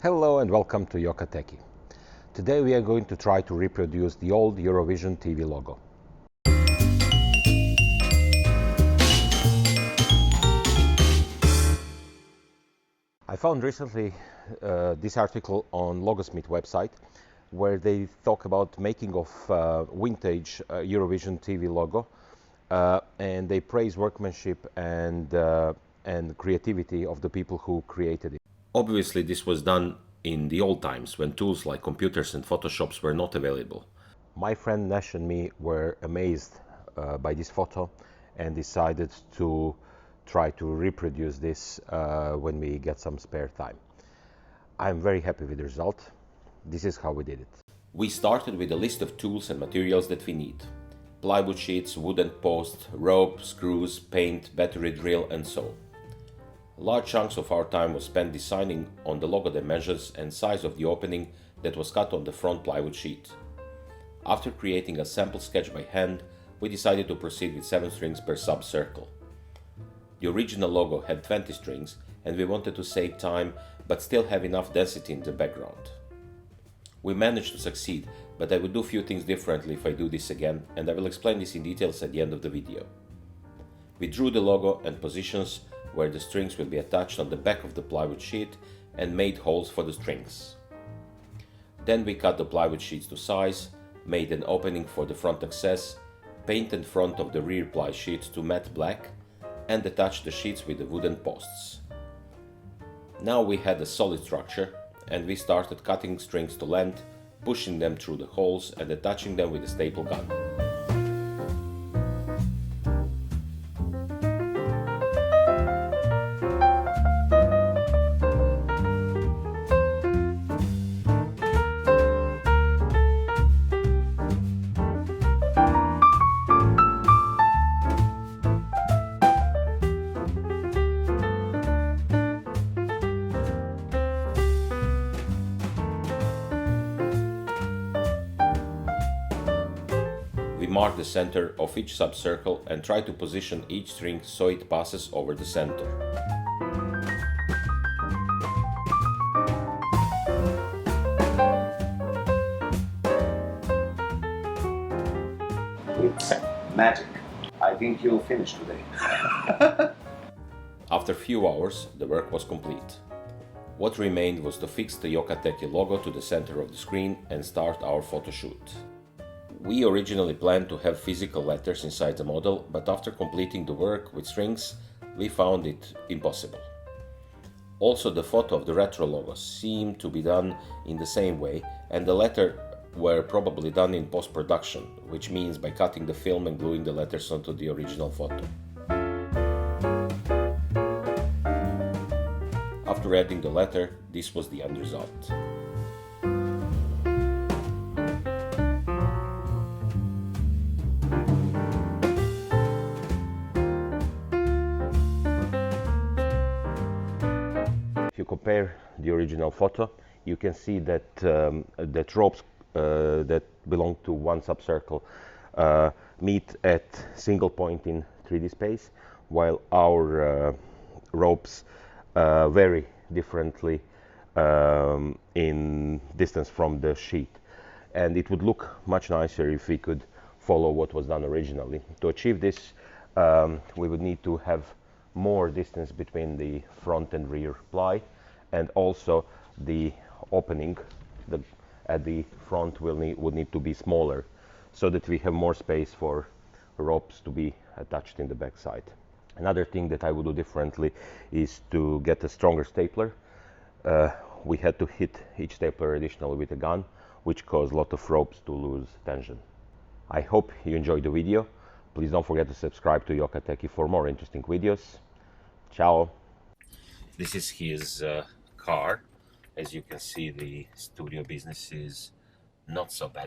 Hello and welcome to Yokateki. Today we are going to try to reproduce the old Eurovision TV logo. I found recently this article on Logosmith website where they talk about making of vintage Eurovision TV logo and they praise workmanship and creativity of the people who created it. Obviously, this was done in the old times when tools like computers and Photoshops were not available. My friend Nash and me were amazed by this photo and decided to try to reproduce this when we get some spare time. I'm very happy with the result. This is how we did it. We started with a list of tools and materials that we need. Plywood sheets, wooden posts, rope, screws, paint, battery drill, and so on. Large chunks of our time was spent deciding on the logo dimensions and size of the opening that was cut on the front plywood sheet. After creating a sample sketch by hand, we decided to proceed with 7 strings per sub-circle. The original logo had 20 strings and we wanted to save time but still have enough density in the background. We managed to succeed, but I will do a few things differently if I do this again, and I will explain this in details at the end of the video. We drew the logo and positions where the strings will be attached on the back of the plywood sheet and made holes for the strings. Then we cut the plywood sheets to size, made an opening for the front access, painted front of the rear ply sheets to matte black, and attached the sheets with the wooden posts. Now we had a solid structure and we started cutting strings to length, pushing them through the holes and attaching them with a staple gun. We mark the center of each subcircle and try to position each string so it passes over the center. It's magic. I think you'll finish today. After a few hours, the work was complete. What remained was to fix the Yokateki logo to the center of the screen and start our photo shoot. We originally planned to have physical letters inside the model, but after completing the work with strings, we found it impossible. Also, the photo of the retro logo seemed to be done in the same way, and the letters were probably done in post-production, which means by cutting the film and gluing the letters onto the original photo. After adding the letter, this was the end result. If you compare the original photo, you can see that that ropes that belong to one subcircle meet at single point in 3D space, while our ropes vary differently in distance from the sheet. And it would look much nicer if we could follow what was done originally. To achieve this, we would need to have more distance between the front and rear ply, and also the opening at the front would need to be smaller so that we have more space for ropes to be attached in the back side. Another thing that I would do differently is to get a stronger stapler. We had to hit each stapler additionally with a gun, which caused a lot of ropes to lose tension. I hope you enjoyed the video. Please don't forget to subscribe to Yokateki for more interesting videos. Ciao! This is his car. As you can see, the studio business is not so bad.